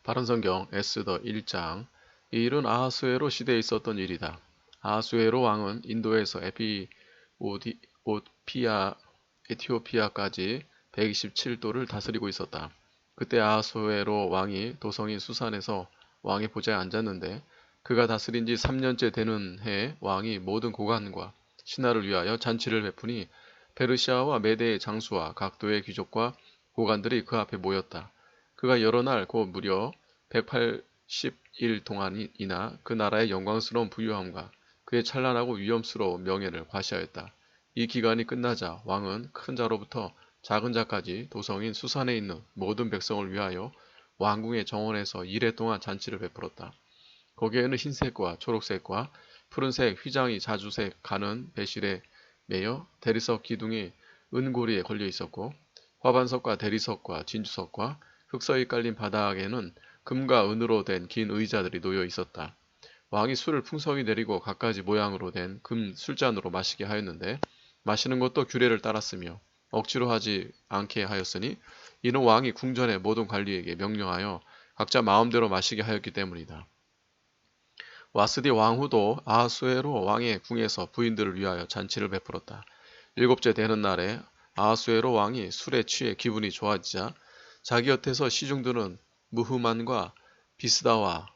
바른성경 에스더 1장. 이 일은 아하수에로 시대에 있었던 일이다. 아하수에로 왕은 인도에서 에티오피아까지 127도를 다스리고 있었다. 그때 아하수에로 왕이 도성인 수산에서 왕의 보좌에 앉았는데, 그가 다스린 지 3년째 되는 해에 왕이 모든 고관과 신하를 위하여 잔치를 베푸니 페르시아와 메대의 장수와 각도의 귀족과 고관들이 그 앞에 모였다. 그가 여러 날 곧 무려 180일 동안이나 그 나라의 영광스러운 부유함과 그의 찬란하고 위엄스러운 명예를 과시하였다. 이 기간이 끝나자 왕은 큰 자로부터 작은 자까지 도성인 수산에 있는 모든 백성을 위하여 왕궁의 정원에서 2일 동안 잔치를 베풀었다. 거기에는 흰색과 초록색과 푸른색 휘장이 자주색 가는 배실에 매여 대리석 기둥이 은고리에 걸려 있었고, 화반석과 대리석과 진주석과 흑서이 깔린 바닥에는 금과 은으로 된 긴 의자들이 놓여 있었다. 왕이 술을 풍성히 내리고 갖가지 모양으로 된 금 술잔으로 마시게 하였는데, 마시는 것도 규례를 따랐으며 억지로 하지 않게 하였으니, 이는 왕이 궁전의 모든 관리에게 명령하여 각자 마음대로 마시게 하였기 때문이다. 와스디 왕후도 아하수에로 왕의 궁에서 부인들을 위하여 잔치를 베풀었다. 7째 되는 날에 아하수에로 왕이 술에 취해 기분이 좋아지자 자기 곁에서 시중들은 무흐만과 비스다와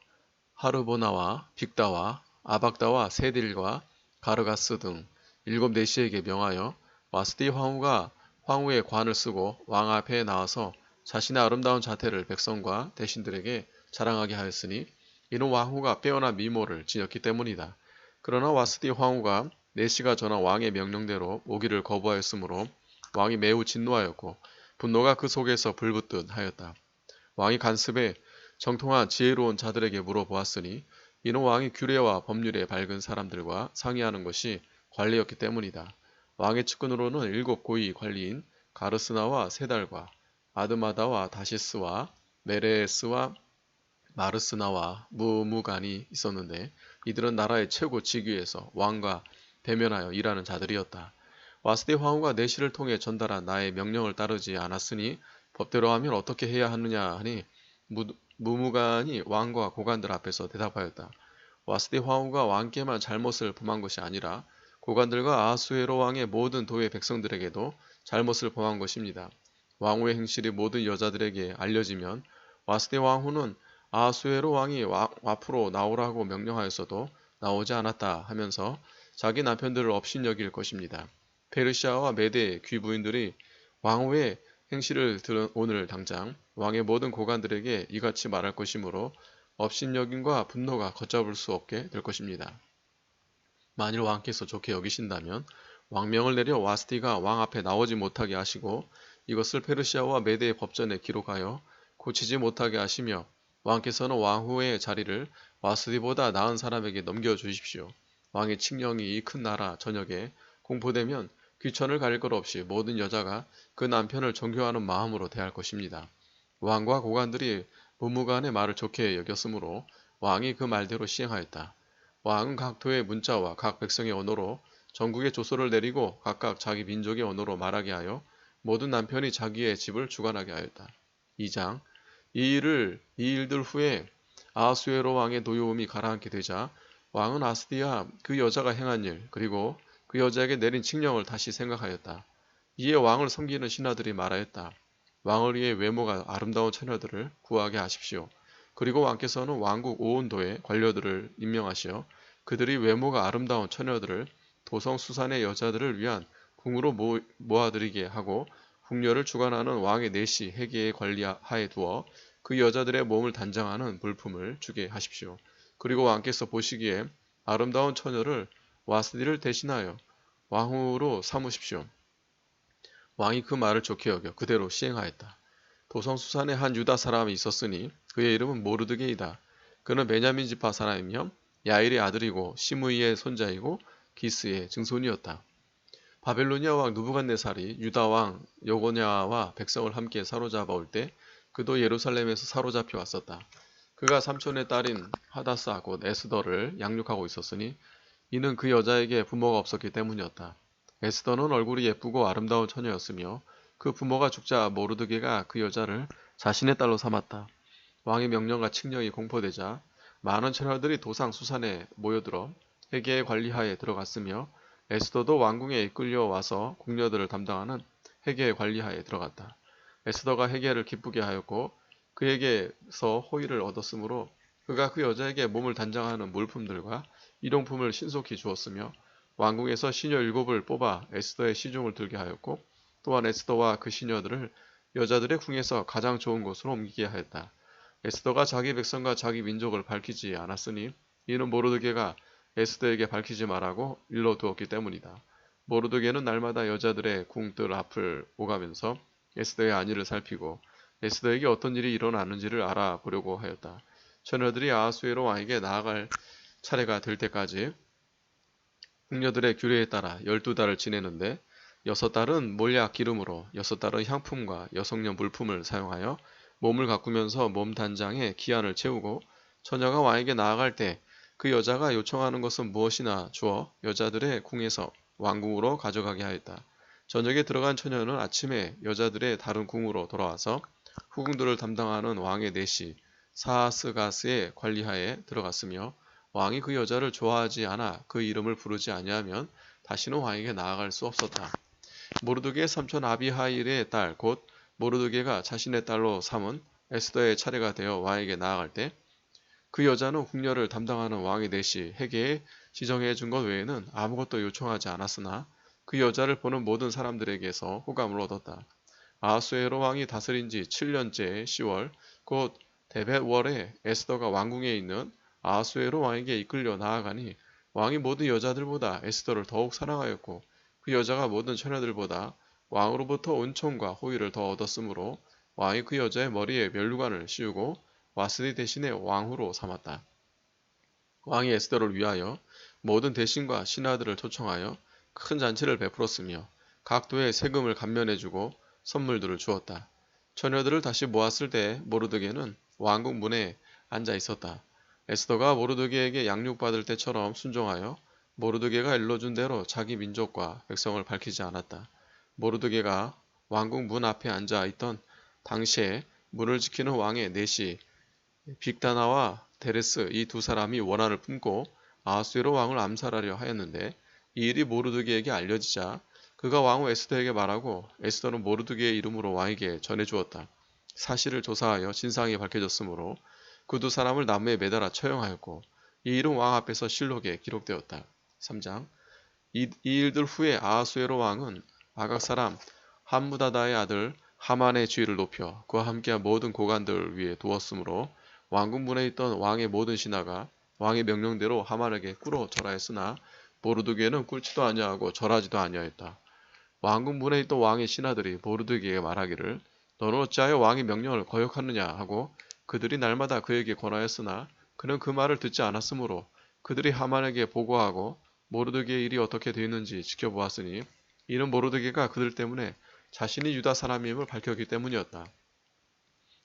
하르보나와 빅다와 아박다와 세딜과 가르가스 등 7내시에게 명하여 와스디 황후가 황후의 관을 쓰고 왕 앞에 나와서 자신의 아름다운 자태를 백성과 대신들에게 자랑하게 하였으니, 이는 왕후가 빼어난 미모를 지녔기 때문이다. 그러나 와스디 황후가 내시가 전한 왕의 명령대로 오기를 거부하였으므로 왕이 매우 진노하였고 분노가 그 속에서 불붙듯 하였다. 왕이 간습에 정통한 지혜로운 자들에게 물어보았으니, 이는 왕이 규례와 법률에 밝은 사람들과 상의하는 것이 관례였기 때문이다. 왕의 측근으로는 7고위 관리인 가르스나와 세달과 아드마다와 다시스와 메레스와 마르스나와 무무간이 있었는데, 이들은 나라의 최고 직위에서 왕과 대면하여 일하는 자들이었다. 와스디 황후가 내시를 통해 전달한 나의 명령을 따르지 않았으니 법대로 하면 어떻게 해야 하느냐 하니, 무무간이 왕과 고관들 앞에서 대답하였다. 와스디 황후가 왕께만 잘못을 범한 것이 아니라 고관들과 아하수에로 왕의 모든 도의 백성들에게도 잘못을 범한 것입니다. 왕후의 행실이 모든 여자들에게 알려지면 와스디 왕후는 아하수에로 왕이 앞으로 나오라고 명령하였어도 나오지 않았다 하면서 자기 남편들을 업신여길 것입니다. 페르시아와 메대의 귀부인들이 왕후의 행실을 들은 오늘 당장 왕의 모든 고관들에게 이같이 말할 것이므로 업신여김과 분노가 걷잡을 수 없게 될 것입니다. 만일 왕께서 좋게 여기신다면 왕명을 내려 와스디가 왕 앞에 나오지 못하게 하시고, 이것을 페르시아와 메대의 법전에 기록하여 고치지 못하게 하시며, 왕께서는 왕후의 자리를 와스디보다 나은 사람에게 넘겨주십시오. 왕의 칙령이 이 큰 나라 전역에 공포되면 귀천을 가릴 것 없이 모든 여자가 그 남편을 존경하는 마음으로 대할 것입니다. 왕과 고관들이 무무간의 말을 좋게 여겼으므로 왕이 그 말대로 시행하였다. 왕은 각 도의 문자와 각 백성의 언어로 전국에 조서를 내리고 각각 자기 민족의 언어로 말하게 하여 모든 남편이 자기의 집을 주관하게 하였다. 2장. 이 일들 후에 아하수에로 왕의 노여움이 가라앉게 되자 왕은 아스디와 그 여자가 행한 일, 그리고 그 여자에게 내린 칙령을 다시 생각하였다. 이에 왕을 섬기는 신하들이 말하였다. 왕을 위해 외모가 아름다운 처녀들을 구하게 하십시오. 그리고 왕께서는 왕국 온 도의 관료들을 임명하시어 그들이 외모가 아름다운 처녀들을 도성 수산의 여자들을 위한 궁으로 모아들이게 하고, 궁녀를 주관하는 왕의 내시 해계의 관리하에 두어 그 여자들의 몸을 단장하는 물품을 주게 하십시오. 그리고 왕께서 보시기에 아름다운 처녀를 와스디를 대신하여 왕후로 삼으십시오. 왕이 그 말을 좋게 여겨 그대로 시행하였다. 도성 수산에 한 유다 사람이 있었으니 그의 이름은 모르드게이다. 그는 베냐민 지파 사람이며 야일의 아들이고 시므이의 손자이고 기스의 증손이었다. 바벨로니아 왕 누부갓네살이 유다 왕 여고냐와 백성을 함께 사로잡아 올 때 그도 예루살렘에서 사로잡혀 왔었다. 그가 삼촌의 딸인 하다사 곧 에스더를 양육하고 있었으니 이는 그 여자에게 부모가 없었기 때문이었다. 에스더는 얼굴이 예쁘고 아름다운 처녀였으며 그 부모가 죽자 모르드게가 그 여자를 자신의 딸로 삼았다. 왕의 명령과 칙령이 공포되자 많은 처녀들이 도상 수산에 모여들어 헤게의 관리하에 들어갔으며 에스더도 왕궁에 이끌려 와서 궁녀들을 담당하는 헤게의 관리하에 들어갔다. 에스더가 헤게를 기쁘게 하였고 그에게서 호의를 얻었으므로 그가 그 여자에게 몸을 단장하는 물품들과 일용품을 신속히 주었으며 왕궁에서 시녀 7을 뽑아 에스더의 시중을 들게 하였고 또한 에스더와 그 시녀들을 여자들의 궁에서 가장 좋은 곳으로 옮기게 하였다. 에스더가 자기 백성과 자기 민족을 밝히지 않았으니 이는 모르드게가 에스더에게 밝히지 말라고 일러두었기 때문이다. 모르드게는 날마다 여자들의 궁뜰 앞을 오가면서 에스더의 안위를 살피고 에스더에게 어떤 일이 일어나는지를 알아보려고 하였다. 처녀들이 아하수에로 왕에게 나아갈 차례가 될 때까지 궁녀들의 규례에 따라 12달을 지내는데 6달은 몰약 기름으로 6달은 향품과 여성용 물품을 사용하여 몸을 가꾸면서 몸 단장에 기한을 채우고 처녀가 왕에게 나아갈 때 그 여자가 요청하는 것은 무엇이나 주어 여자들의 궁에서 왕궁으로 가져가게 하였다. 저녁에 들어간 처녀는 아침에 여자들의 다른 궁으로 돌아와서 후궁들을 담당하는 왕의 내시 사스가스의 관리하에 들어갔으며 왕이 그 여자를 좋아하지 않아 그 이름을 부르지 아니하면 다시는 왕에게 나아갈 수 없었다. 모르드게의 삼촌 아비하일의 딸 곧 모르드게가 자신의 딸로 삼은 에스더의 차례가 되어 왕에게 나아갈 때 그 여자는 궁녀를 담당하는 왕의 내시 헤게에 지정해 준 것 외에는 아무것도 요청하지 않았으나 그 여자를 보는 모든 사람들에게서 호감을 얻었다. 아하수에로 왕이 다스린 지 7년째 10월 곧 데벳월에 에스더가 왕궁에 있는 아하수에로 왕에게 이끌려 나아가니 왕이 모든 여자들보다 에스더를 더욱 사랑하였고 그 여자가 모든 처녀들보다 왕으로부터 은총과 호의를 더 얻었으므로 왕이 그 여자의 머리에 면류관을 씌우고 와스디 대신에 왕후로 삼았다. 왕이 에스더를 위하여 모든 대신과 신하들을 초청하여 큰 잔치를 베풀었으며 각도의 세금을 감면해주고 선물들을 주었다. 처녀들을 다시 모았을 때 모르드게는 왕궁 문에 앉아 있었다. 에스더가 모르드게에게 양육받을 때처럼 순종하여 모르드게가 일러준 대로 자기 민족과 백성을 밝히지 않았다. 모르드게가 왕궁 문 앞에 앉아 있던 당시에 문을 지키는 왕의 내시 빅다나와 데레스 이 두 사람이 원한을 품고 아하수에로 왕을 암살하려 하였는데 이 일이 모르드게에게 알려지자 그가 왕후 에스더에게 말하고 에스더는 모르드게의 이름으로 왕에게 전해주었다. 사실을 조사하여 진상이 밝혀졌으므로 그 두 사람을 나무에 매달아 처형하였고 이 일은 왕 앞에서 실록에 기록되었다. 3장 이 일들 후에 아하수에로 왕은 아각 사람 함무다다의 아들 하만의 지위를 높여 그와 함께한 모든 고관들을 위해 두었으므로 왕궁 문에 있던 왕의 모든 신하가 왕의 명령대로 하만에게 꿇어 절하였으나 모르드게는 꿇지도 아니하고 절하지도 아니하였다. 왕궁 문에 있던 왕의 신하들이 모르드게에게 말하기를 너는 어찌하여 왕의 명령을 거역하느냐 하고 그들이 날마다 그에게 권하였으나 그는 그 말을 듣지 않았으므로 그들이 하만에게 보고하고 모르드게의 일이 어떻게 되었는지 지켜보았으니 이는 모르드게가 그들 때문에 자신이 유다 사람임을 밝혔기 때문이었다.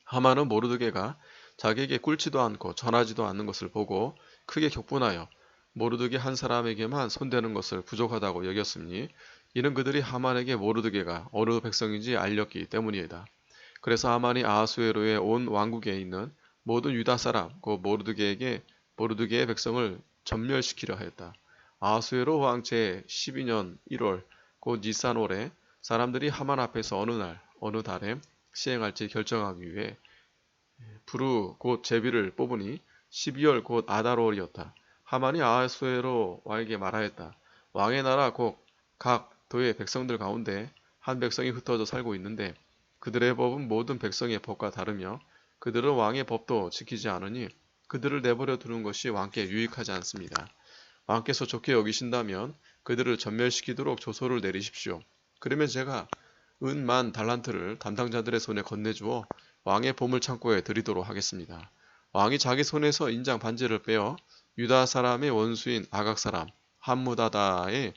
하만은 모르드게가 자기에게 꿇지도 않고 전하지도 않는 것을 보고 크게 격분하여 모르드게 한 사람에게만 손대는 것을 부족하다고 여겼으니 이는 그들이 하만에게 모르드게가 어느 백성인지 알렸기 때문이다. 그래서 하만이 아하수에로의 온 왕국에 있는 모든 유다 사람 곧 모르드게의 백성을 전멸시키려 하였다. 아하수에로 왕 제 12년 1월 곧 니산월에 사람들이 하만 앞에서 어느 날 어느 달에 시행할지 결정하기 위해 부르 곧 제비를 뽑으니 12월 곧 아달월이었다. 하만이 아하수에로 왕에게 말하였다. 왕의 나라 곧 각 도의 백성들 가운데 한 백성이 흩어져 살고 있는데 그들의 법은 모든 백성의 법과 다르며 그들은 왕의 법도 지키지 않으니 그들을 내버려 두는 것이 왕께 유익하지 않습니다. 왕께서 좋게 여기신다면 그들을 전멸시키도록 조소를 내리십시오. 그러면 제가 은 10,000달란트를 담당자들의 손에 건네주어 왕의 보물창고에 드리도록 하겠습니다. 왕이 자기 손에서 인장 반지를 빼어 유다 사람의 원수인 아각 사람 함무다다의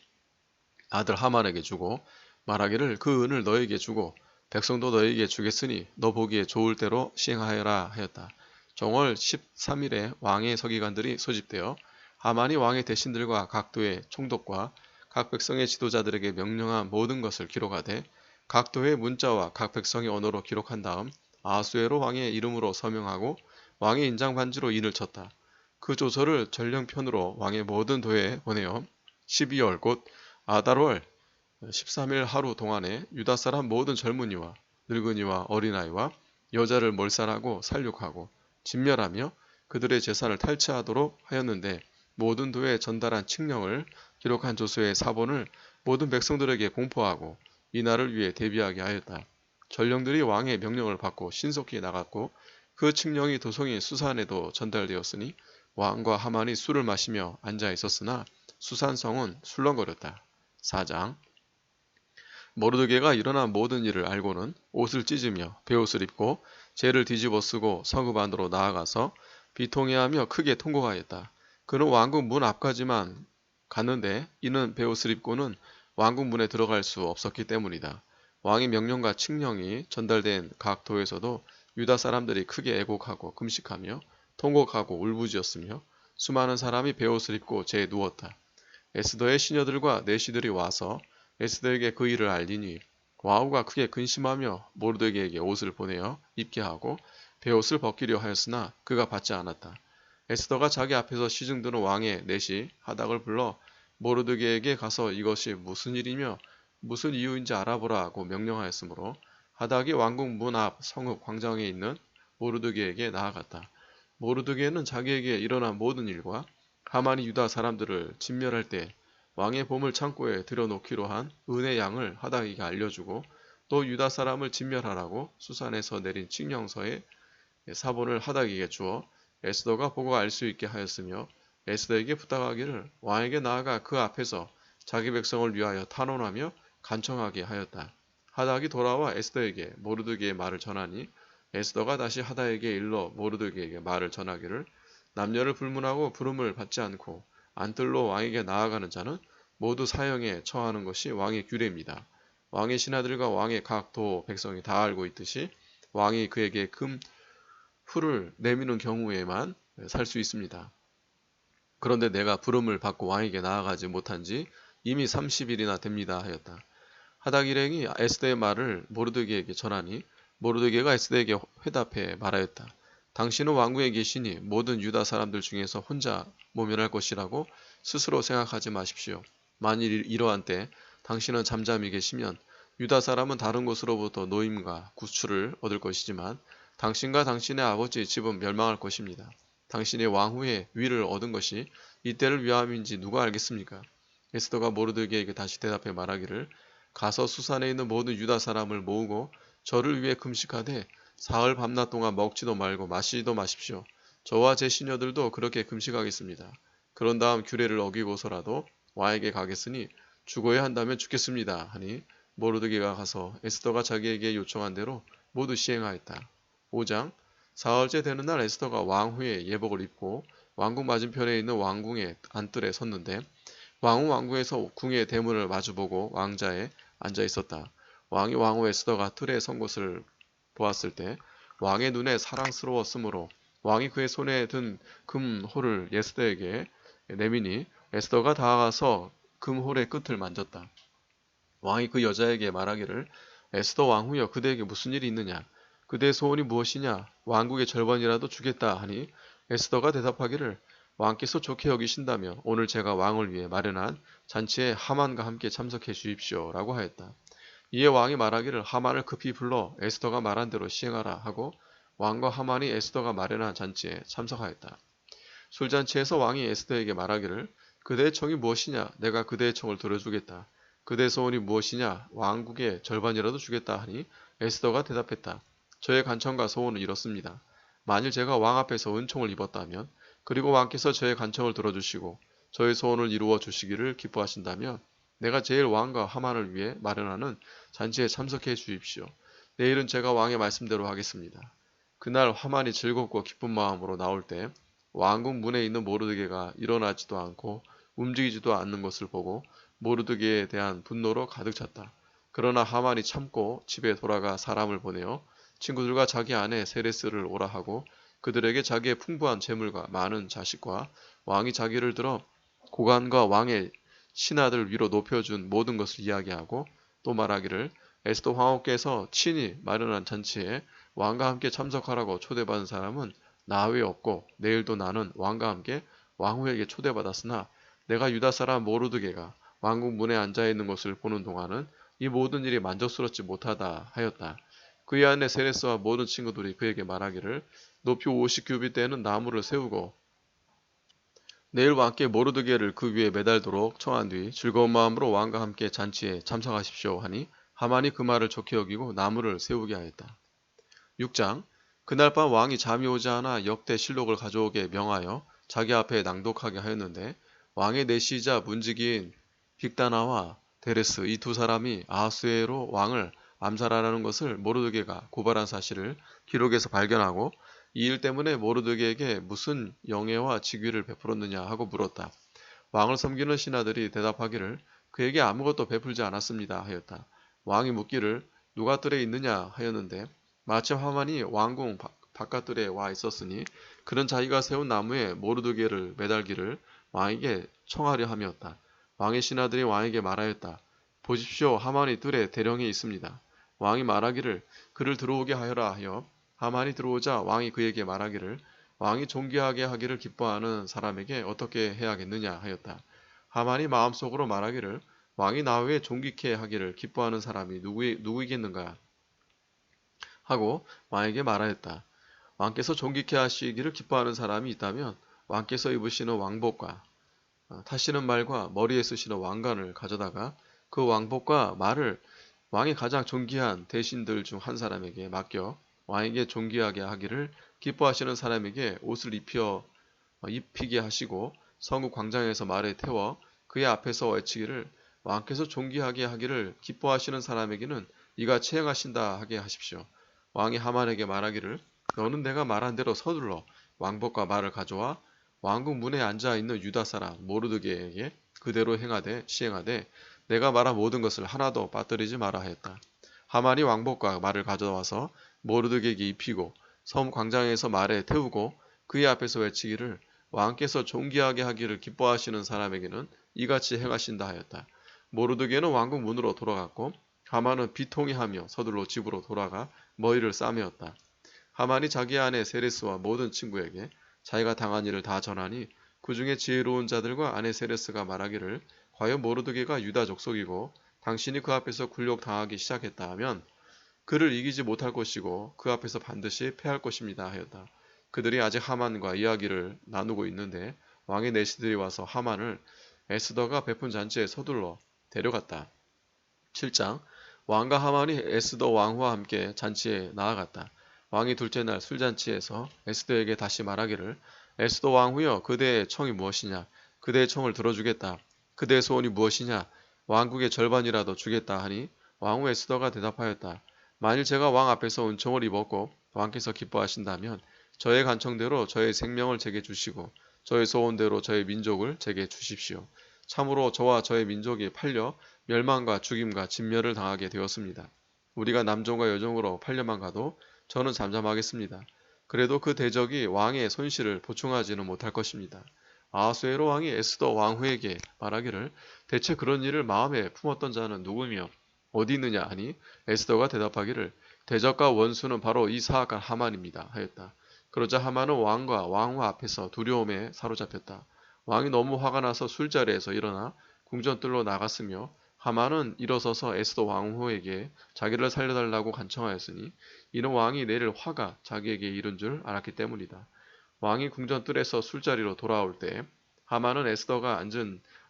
아들 하만에게 주고 말하기를 그 은을 너에게 주고 백성도 너에게 주겠으니 너 보기에 좋을 대로 시행하여라 하였다. 정월 13일에 왕의 서기관들이 소집되어 하만이 왕의 대신들과 각도의 총독과 각 백성의 지도자들에게 명령한 모든 것을 기록하되 각 도의 문자와 각 백성의 언어로 기록한 다음 아수에로 왕의 이름으로 서명하고 왕의 인장 반지로 인을 쳤다. 그 조서를 전령편으로 왕의 모든 도에 보내어 12월 곧 아달월 13일 하루 동안에 유다 사람 모든 젊은이와 늙은이와 어린아이와 여자를 몰살하고 살육하고 진멸하며 그들의 재산을 탈취하도록 하였는데 모든 도에 전달한 칙령을 기록한 조서의 사본을 모든 백성들에게 공포하고 이날을 위해 대비하게 하였다. 전령들이 왕의 명령을 받고 신속히 나갔고 그 칙령이 도성인 수산에도 전달되었으니 왕과 하만이 술을 마시며 앉아 있었으나 수산성은 술렁거렸다. 4장 모르드게가 일어난 모든 일을 알고는 옷을 찢으며 베옷을 입고 재를 뒤집어 쓰고 성읍 안으로 나아가서 비통해하며 크게 통곡하였다. 그는 왕궁 문 앞까지만 갔는데 이는 베옷을 입고는 왕궁 문에 들어갈 수 없었기 때문이다. 왕의 명령과 칙령이 전달된 각 도에서도 유다 사람들이 크게 애곡하고 금식하며 통곡하고 울부짖었으며 수많은 사람이 베옷을 입고 재에 누웠다. 에스더의 시녀들과 내시들이 와서 에스더에게 그 일을 알리니 와우가 크게 근심하며 모르드게에게 옷을 보내어 입게 하고 베옷을 벗기려 하였으나 그가 받지 않았다. 에스더가 자기 앞에서 시중드는 왕의 내시 하닥을 불러 모르드게에게 가서 이것이 무슨 일이며 무슨 이유인지 알아보라 하고 명령하였으므로 하닥이 왕궁 문 앞 성읍 광장에 있는 모르드게에게 나아갔다. 모르드게는 자기에게 일어난 모든 일과 하만이 유다 사람들을 진멸할 때 왕의 보물 창고에 들여놓기로 한 은의 양을 하닥에게 알려주고 또 유다 사람을 진멸하라고 수산에서 내린 칙령서의 사본을 하닥에게 주어 에스더가 보고 알 수 있게 하였으며 에스더에게 부탁하기를 왕에게 나아가 그 앞에서 자기 백성을 위하여 탄원하며 간청하게 하였다. 하닥이 돌아와 에스더에게 모르드게의 말을 전하니 에스더가 다시 하닥에게 일러 모르드게에게 말을 전하기를 남녀를 불문하고 부름을 받지 않고 안뜰로 왕에게 나아가는 자는 모두 사형에 처하는 것이 왕의 규례입니다. 왕의 신하들과 왕의 각 도 백성이 다 알고 있듯이 왕이 그에게 금 풀을 내미는 경우에만 살 수 있습니다. 그런데 내가 부름을 받고 왕에게 나아가지 못한 지 이미 30일이나 됩니다 하였다. 하닥 일행이 에스더의 말을 모르드게에게 전하니 모르드게가 에스더에게 회답해 말하였다. 당신은 왕궁에 계시니 모든 유다 사람들 중에서 혼자 모면할 것이라고 스스로 생각하지 마십시오. 만일 이러한 때 당신은 잠잠히 계시면 유다 사람은 다른 곳으로부터 노임과 구출을 얻을 것이지만 당신과 당신의 아버지의 집은 멸망할 것입니다. 당신의 왕후의 위를 얻은 것이 이때를 위함인지 누가 알겠습니까? 에스더가 모르드게에게 다시 대답해 말하기를 가서 수산에 있는 모든 유다 사람을 모으고 저를 위해 금식하되 사흘 밤낮 동안 먹지도 말고 마시지도 마십시오. 저와 제 시녀들도 그렇게 금식하겠습니다. 그런 다음 규례를 어기고서라도 왕에게 가겠으니 죽어야 한다면 죽겠습니다 하니 모르드게가 가서 에스더가 자기에게 요청한 대로 모두 시행하였다. 5장 사흘째 되는 날 에스더가 왕후의 예복을 입고 왕궁 맞은편에 있는 왕궁의 안뜰에 섰는데 왕후 왕궁에서 궁의 대문을 마주보고 왕자에 앉아 있었다. 왕이 왕후 에스더가 뜰에 선 것을 보았을 때 왕의 눈에 사랑스러웠으므로 왕이 그의 손에 든 금홀을 에스더에게 내미니 에스더가 다가가서 금홀의 끝을 만졌다. 왕이 그 여자에게 말하기를 에스더 왕후여 그대에게 무슨 일이 있느냐 그대의 소원이 무엇이냐 왕국의 절반이라도 주겠다 하니 에스더가 대답하기를 왕께서 좋게 여기신다며 오늘 제가 왕을 위해 마련한 잔치에 하만과 함께 참석해 주십시오 라고 하였다. 이에 왕이 말하기를 하만을 급히 불러 에스더가 말한 대로 시행하라 하고 왕과 하만이 에스더가 마련한 잔치에 참석하였다. 술잔치에서 왕이 에스더에게 말하기를 그대의 청이 무엇이냐 내가 그대의 청을 들어주겠다. 그대의 소원이 무엇이냐 왕국의 절반이라도 주겠다 하니 에스더가 대답했다. 저의 간청과 소원은 이렇습니다. 만일 제가 왕 앞에서 은총을 입었다면 그리고 왕께서 저의 간청을 들어주시고 저의 소원을 이루어 주시기를 기뻐하신다면 내가 제일 왕과 하만을 위해 마련하는 잔치에 참석해 주십시오. 내일은 제가 왕의 말씀대로 하겠습니다. 그날 하만이 즐겁고 기쁜 마음으로 나올 때 왕궁 문에 있는 모르드게가 일어나지도 않고 움직이지도 않는 것을 보고 모르드게에 대한 분노로 가득 찼다. 그러나 하만이 참고 집에 돌아가 사람을 보내어 친구들과 자기 아내 세레스를 오라 하고 그들에게 자기의 풍부한 재물과 많은 자식과 왕이 자기를 들어 고관과 왕의 신하들 위로 높여준 모든 것을 이야기하고 또 말하기를 에스더 황후께서 친히 마련한 잔치에 왕과 함께 참석하라고 초대받은 사람은 나 외에 없고 내일도 나는 왕과 함께 왕후에게 초대받았으나 내가 유다 사람 모르드게가 왕궁 문에 앉아 있는 것을 보는 동안은 이 모든 일이 만족스럽지 못하다 하였다. 그의 아내 세레스와 모든 친구들이 그에게 말하기를 높이 50규빗 되는 나무를 세우고 내일 왕께 모르드게를 그 위에 매달도록 청한 뒤 즐거운 마음으로 왕과 함께 잔치에 참석하십시오 하니 하만이 그 말을 좋게 여기고 나무를 세우게 하였다. 6장 그날 밤 왕이 잠이 오지 않아 역대 실록을 가져오게 명하여 자기 앞에 낭독하게 하였는데 왕의 내시이자 문지기인 빅다나와 데레스 이 두 사람이 아하수에로 왕을 암살하라는 것을 모르드게가 고발한 사실을 기록에서 발견하고 이 일 때문에 모르드게에게 무슨 영예와 직위를 베풀었느냐 하고 물었다. 왕을 섬기는 신하들이 대답하기를 그에게 아무것도 베풀지 않았습니다 하였다. 왕이 묻기를 누가 뜰에 있느냐 하였는데 마침 하만이 왕궁 바깥들에 와 있었으니 그는 자기가 세운 나무에 모르드게를 매달기를 왕에게 청하려 함이었다. 왕의 신하들이 왕에게 말하였다. 보십시오 하만이 뜰에 대령에 있습니다. 왕이 말하기를 그를 들어오게 하여라 하여 하만이 들어오자 왕이 그에게 말하기를 왕이 존귀하게 하기를 기뻐하는 사람에게 어떻게 해야겠느냐 하였다. 하만이 마음속으로 말하기를 왕이 나 외에 존귀케 하기를 기뻐하는 사람이 누구이겠는가 하고 왕에게 말하였다. 왕께서 존귀케 하시기를 기뻐하는 사람이 있다면 왕께서 입으시는 왕복과 타시는 말과 머리에 쓰시는 왕관을 가져다가 그 왕복과 말을 왕이 가장 존귀한 대신들 중 한 사람에게 맡겨 왕에게 존귀하게 하기를 기뻐하시는 사람에게 옷을 입히게 하시고 성읍 광장에서 말에 태워 그의 앞에서 외치기를 왕께서 존귀하게 하기를 기뻐하시는 사람에게는 이같이 행하신다 하게 하십시오. 왕이 하만에게 말하기를 너는 내가 말한 대로 서둘러 왕복과 말을 가져와 왕궁 문에 앉아 있는 유다 사람 모르드게에게 그대로 시행하되 내가 말한 모든 것을 하나도 빠뜨리지 마라 하였다. 하만이 왕복과 말을 가져와서 모르드게에게 입히고 섬 광장에서 말에 태우고 그의 앞에서 외치기를 왕께서 존귀하게 하기를 기뻐하시는 사람에게는 이같이 행하신다 하였다. 모르드게는 왕궁 문으로 돌아갔고 하만은 비통해하며 서둘러 집으로 돌아가 머리를 싸매었다. 하만이 자기 아내 세레스와 모든 친구에게 자기가 당한 일을 다 전하니 그 중에 지혜로운 자들과 아내 세레스가 말하기를 과연 모르드게가 유다 족속이고 당신이 그 앞에서 굴욕당하기 시작했다 하면 그를 이기지 못할 것이고 그 앞에서 반드시 패할 것입니다 하였다. 그들이 아직 하만과 이야기를 나누고 있는데 왕의 내시들이 와서 하만을 에스더가 베푼 잔치에 서둘러 데려갔다. 7장 왕과 하만이 에스더 왕후와 함께 잔치에 나아갔다. 왕이 둘째 날 술잔치에서 에스더에게 다시 말하기를 에스더 왕후여 그대의 청이 무엇이냐 그대의 청을 들어주겠다. 그대의 소원이 무엇이냐 왕국의 절반이라도 주겠다 하니 왕후 에스더가 대답하였다. 만일 제가 왕 앞에서 은총을 입었고 왕께서 기뻐하신다면 저의 간청대로 저의 생명을 제게 주시고 저의 소원대로 저의 민족을 제게 주십시오. 참으로 저와 저의 민족이 팔려 멸망과 죽임과 진멸을 당하게 되었습니다. 우리가 남종과 여종으로 팔려만 가도 저는 잠잠하겠습니다. 그래도 그 대적이 왕의 손실을 보충하지는 못할 것입니다. 아하수에로 왕이 에스더 왕후에게 말하기를 대체 그런 일을 마음에 품었던 자는 누구며 어디 있느냐 하니 에스더가 대답하기를 대적과 원수는 바로 이 사악한 하만입니다 하였다. 그러자 하만은 왕과 왕후 앞에서 두려움에 사로잡혔다. 왕이 너무 화가 나서 술자리에서 일어나 궁전뜰로 나갔으며 하만은 일어서서 에스더 왕후에게 자기를 살려달라고 간청하였으니 이는 왕이 내릴 화가 자기에게 이른 줄 알았기 때문이다. 왕이 궁전뜰에서 술자리로 돌아올 때 하만은 에스더가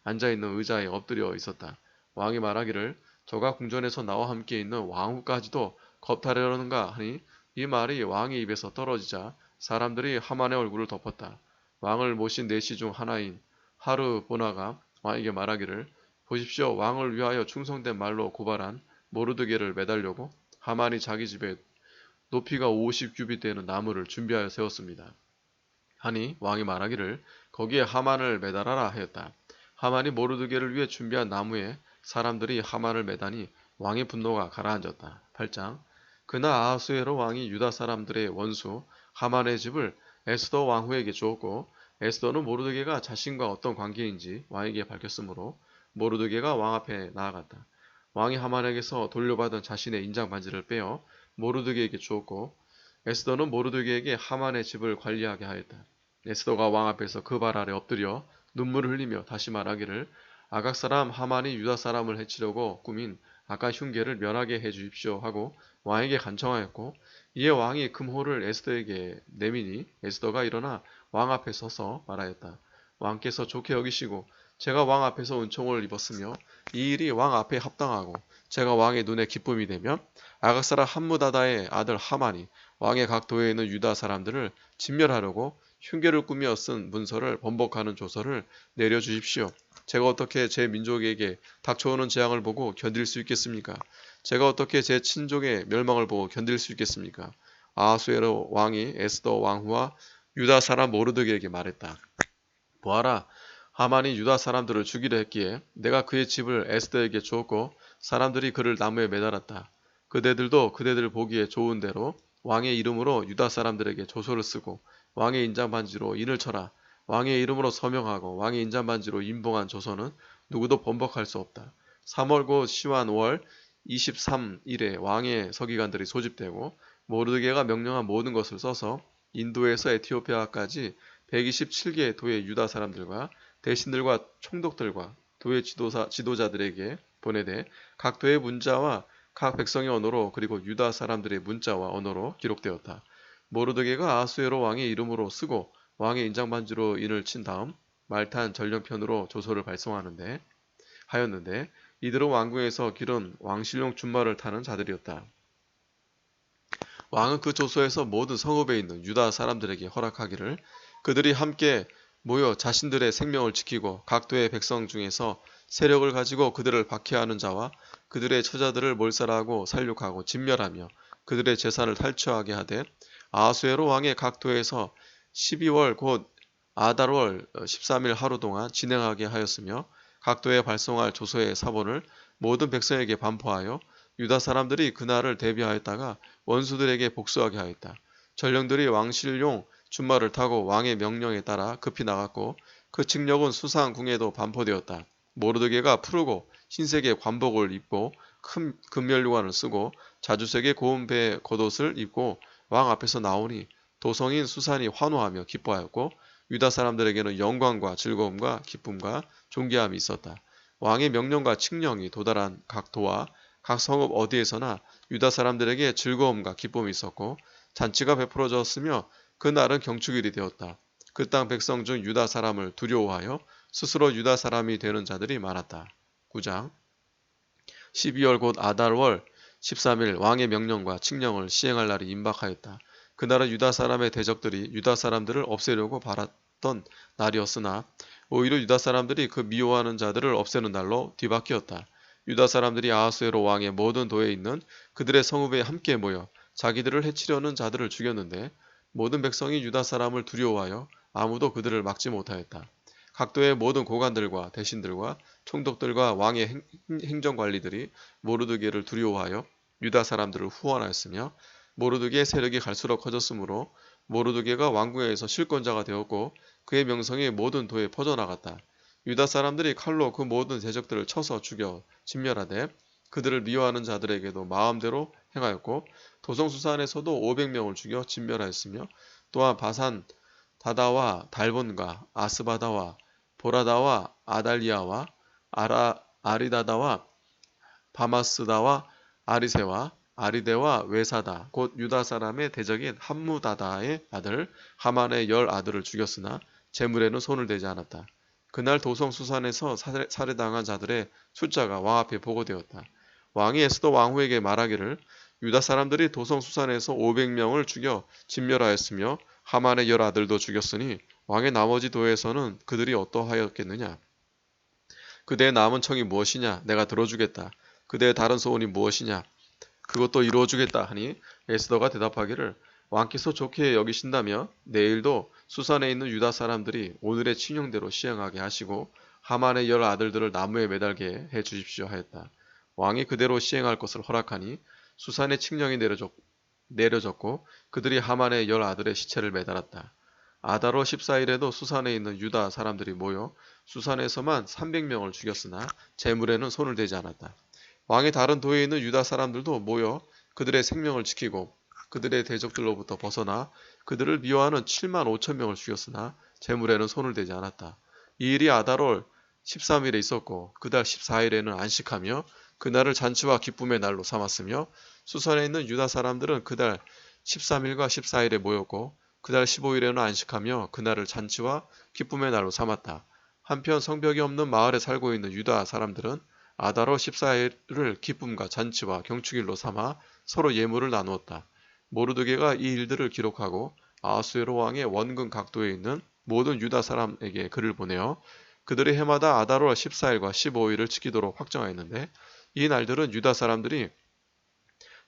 앉아있는 의자에 엎드려 있었다. 왕이 말하기를 저가 궁전에서 나와 함께 있는 왕후까지도 겁탈하려는가 하니 이 말이 왕의 입에서 떨어지자 사람들이 하만의 얼굴을 덮었다. 왕을 모신 내시 중 하나인 하르보나가 왕에게 말하기를 보십시오. 왕을 위하여 충성된 말로 고발한 모르드게를 매달려고 하만이 자기 집에 높이가 50규빗 되는 나무를 준비하여 세웠습니다. 하니 왕이 말하기를 거기에 하만을 매달아라 하였다. 하만이 모르드게를 위해 준비한 나무에 사람들이 하만을 매다니 왕의 분노가 가라앉았다. 8장 그날 아하수에로 왕이 유다 사람들의 원수 하만의 집을 에스더 왕후에게 주었고 에스더는 모르드게가 자신과 어떤 관계인지 왕에게 밝혔으므로 모르드게가 왕 앞에 나아갔다. 왕이 하만에게서 돌려받은 자신의 인장 반지를 빼어 모르드게에게 주었고 에스더는 모르드게에게 하만의 집을 관리하게 하였다. 에스더가 왕 앞에서 그 발 아래 엎드려 눈물을 흘리며 다시 말하기를 아각 사람 하만이 유다 사람을 해치려고 꾸민 아까 흉계를 면하게 해 주십시오 하고 왕에게 간청하였고, 이에 왕이 금호를 에스더에게 내미니 에스더가 일어나 왕 앞에 서서 말하였다. 왕께서 좋게 여기시고 제가 왕 앞에서 은총을 입었으며 이 일이 왕 앞에 합당하고 제가 왕의 눈에 기쁨이 되며 아각 사람 함무다다의 아들 하만이 왕의 각 도에 있는 유다 사람들을 진멸하려고 흉계를 꾸며 쓴 문서를 번복하는 조서를 내려주십시오. 제가 어떻게 제 민족에게 닥쳐오는 재앙을 보고 견딜 수 있겠습니까? 제가 어떻게 제 친족의 멸망을 보고 견딜 수 있겠습니까? 아하수에로 왕이 에스더 왕후와 유다 사람 모르드게에게 말했다. 보아라, 하만이 유다 사람들을 죽이려 했기에 내가 그의 집을 에스더에게 주었고 사람들이 그를 나무에 매달았다. 그대들도 그대들 보기에 좋은 대로 왕의 이름으로 유다 사람들에게 조서를 쓰고 왕의 인장반지로 인을 쳐라. 왕의 이름으로 서명하고 왕의 인장반지로 인봉한 조서는 누구도 번복할 수 없다. 3월 곧 시완 월 23일에 왕의 서기관들이 소집되고 모르드게가 명령한 모든 것을 써서 인도에서 에티오피아까지 127개의 도의 유다 사람들과 대신들과 총독들과 도의 지도자들에게 보내되 각 도의 문자와 각 백성의 언어로 그리고 유다 사람들의 문자와 언어로 기록되었다. 모르드게가 아하수에로 왕의 이름으로 쓰고 왕의 인장반지로 인을 친 다음 말탄 전령편으로 조서를 발송하는데 하였는데 이들은 왕궁에서 기른 왕실용 준마를 타는 자들이었다. 왕은 그 조서에서 모든 성읍에 있는 유다 사람들에게 허락하기를 그들이 함께 모여 자신들의 생명을 지키고 각 도의 백성 중에서 세력을 가지고 그들을 박해하는 자와 그들의 처자들을 몰살하고 살육하고 진멸하며 그들의 재산을 탈취하게 하되 아하수에로 왕의 각 도에서 12월 곧 아달월 13일 하루 동안 진행하게 하였으며 각 도에 발송할 조서의 사본을 모든 백성에게 반포하여 유다 사람들이 그날을 대비하였다가 원수들에게 복수하게 하였다. 전령들이 왕실용 준마를 타고 왕의 명령에 따라 급히 나갔고 그 칙령은 수상궁에도 반포되었다. 모르드게가 푸르고 흰색의 관복을 입고 큰 금면류관을 쓰고 자주색의 고운 배 겉옷을 입고 왕 앞에서 나오니 도성인 수산이 환호하며 기뻐하였고 유다 사람들에게는 영광과 즐거움과 기쁨과 존귀함이 있었다. 왕의 명령과 칙령이 도달한 각 도와 각 성읍 어디에서나 유다 사람들에게 즐거움과 기쁨이 있었고 잔치가 베풀어졌으며 그날은 경축일이 되었다. 그 땅 백성 중 유다 사람을 두려워하여 스스로 유다 사람이 되는 자들이 많았다. 9장 12월 곧 아달월 13일 왕의 명령과 칙령을 시행할 날이 임박하였다. 그날은 유다 사람의 대적들이 유다 사람들을 없애려고 바랐던 날이었으나 오히려 유다 사람들이 그 미워하는 자들을 없애는 날로 뒤바뀌었다. 유다 사람들이 아하수에로 왕의 모든 도에 있는 그들의 성읍에 함께 모여 자기들을 해치려는 자들을 죽였는데 모든 백성이 유다 사람을 두려워하여 아무도 그들을 막지 못하였다. 각도의 모든 고관들과 대신들과 총독들과 왕의 행정관리들이 모르드게를 두려워하여 유다 사람들을 후원하였으며 모르드게의 세력이 갈수록 커졌으므로 모르드게가 왕궁에서 실권자가 되었고 그의 명성이 모든 도에 퍼져나갔다. 유다 사람들이 칼로 그 모든 대적들을 쳐서 죽여 진멸하되 그들을 미워하는 자들에게도 마음대로 행하였고 도성수산에서도 500명을 죽여 진멸하였으며 또한 바산 다다와 달본과 아스바다와 보라다와 아달리아와 아리다다와 바마스다와 아리세와 아리데와 외사다 곧 유다 사람의 대적인 함무다다의 아들 하만의 10아들을 죽였으나 재물에는 손을 대지 않았다. 그날 도성 수산에서 살해당한 자들의 숫자가 왕 앞에 보고되었다. 왕이 에스더 왕후에게 말하기를 유다 사람들이 도성 수산에서 500명을 죽여 진멸하였으며 하만의 10아들도 죽였으니 왕의 나머지 도에서는 그들이 어떠하였겠느냐? 그대의 남은 청이 무엇이냐? 내가 들어주겠다. 그대의 다른 소원이 무엇이냐? 그것도 이루어주겠다 하니 에스더가 대답하기를 왕께서 좋게 여기신다며 내일도 수산에 있는 유다 사람들이 오늘의 칙령대로 시행하게 하시고 하만의 10아들들을 나무에 매달게 해 주십시오 하였다. 왕이 그대로 시행할 것을 허락하니 수산의 칙령이 내려졌고 그들이 하만의 10아들의 시체를 매달았다. 아달월 14일에도 수산에 있는 유다 사람들이 모여 수산에서만 300명을 죽였으나 재물에는 손을 대지 않았다. 왕의 다른 도에 있는 유다 사람들도 모여 그들의 생명을 지키고 그들의 대적들로부터 벗어나 그들을 미워하는 7만 5천 명을 죽였으나 재물에는 손을 대지 않았다. 이 일이 아달월 13일에 있었고 그달 14일에는 안식하며 그날을 잔치와 기쁨의 날로 삼았으며 수선에 있는 유다 사람들은 그달 13일과 14일에 모였고 그달 15일에는 안식하며 그날을 잔치와 기쁨의 날로 삼았다. 한편 성벽이 없는 마을에 살고 있는 유다 사람들은 아달월 14일을 기쁨과 잔치와 경축일로 삼아 서로 예물을 나누었다. 모르드게가 이 일들을 기록하고 아하수에로 왕의 원근 각도에 있는 모든 유다 사람에게 글을 보내어 그들이 해마다 아달월 14일과 15일을 지키도록 확정하였는데 이 날들은 유다 사람들이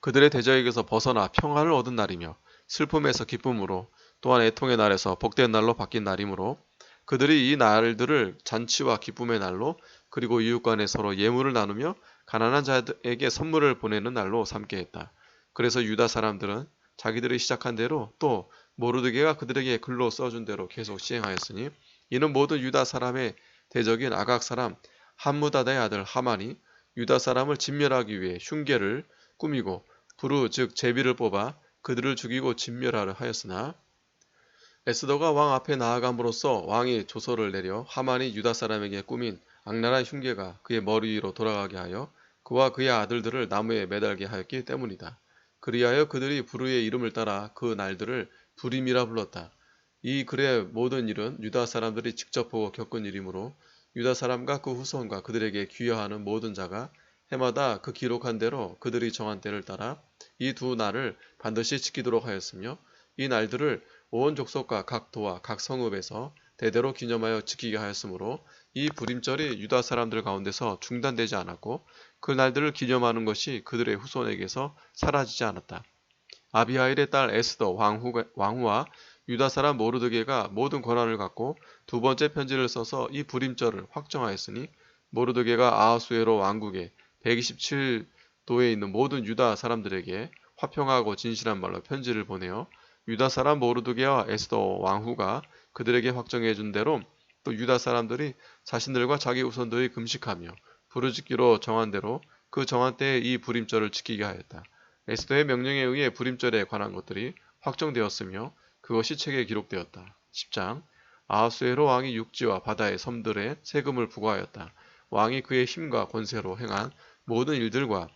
그들의 대적에게서 벗어나 평화를 얻은 날이며 슬픔에서 기쁨으로 또한 애통의 날에서 복된 날로 바뀐 날이므로 그들이 이 날들을 잔치와 기쁨의 날로 그리고 이웃 간에 서로 예물을 나누며 가난한 자에게 선물을 보내는 날로 삼게 했다. 그래서 유다 사람들은 자기들이 시작한 대로 또 모르드게가 그들에게 글로 써준 대로 계속 시행하였으니 이는 모든 유다 사람의 대적인 아각 사람 함무다다의 아들 하만이 유다 사람을 진멸하기 위해 흉계를 꾸미고 부르 즉 제비를 뽑아 그들을 죽이고 진멸하려 하였으나 에스더가 왕 앞에 나아감으로써 왕이 조서를 내려 하만이 유다 사람에게 꾸민 악랄한 흉계가 그의 머리 위로 돌아가게 하여 그와 그의 아들들을 나무에 매달게 하였기 때문이다. 그리하여 그들이 부르의 이름을 따라 그 날들을 부림이라 불렀다. 이 글의 모든 일은 유다 사람들이 직접 보고 겪은 일이므로 유다 사람과 그 후손과 그들에게 귀여하는 모든 자가 해마다 그 기록한 대로 그들이 정한 때를 따라 이 두 날을 반드시 지키도록 하였으며 이 날들을 온 족속과 각 도와 각 성읍에서 대대로 기념하여 지키게 하였으므로 이 부림절이 유다 사람들 가운데서 중단되지 않았고 그 날들을 기념하는 것이 그들의 후손에게서 사라지지 않았다. 아비하일의 딸 에스더 왕후와 유다 사람 모르드게가 모든 권한을 갖고 두 번째 편지를 써서 이 부림절을 확정하였으니 모르드게가 아하수에로 왕국의 127도에 있는 모든 유다 사람들에게 화평하고 진실한 말로 편지를 보내어 유다 사람 모르드게와 에스더 왕후가 그들에게 확정해 준 대로 또 유다 사람들이 자신들과 자기 후손들이 금식하며 부르짖기로 정한 대로 그 정한 때에 이 부림절을 지키게 하였다. 에스더의 명령에 의해 부림절에 관한 것들이 확정되었으며 그것이 책에 기록되었다. 10장 아하수에로 왕이 육지와 바다의 섬들에 세금을 부과하였다. 왕이 그의 힘과 권세로 행한 모든 일들과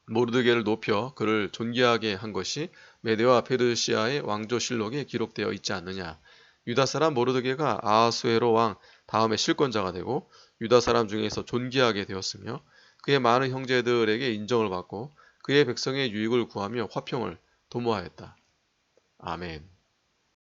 모르드게를 높여 그를 존귀하게 한 것이 메대와 페르시아의 왕조실록에 기록되어 있지 않느냐. 유다 사람 모르드게가 아하수에로 왕 다음에 실권자가 되고 유다 사람 중에서 존귀하게 되었으며 그의 많은 형제들에게 인정을 받고 그의 백성의 유익을 구하며 화평을 도모하였다. 아멘.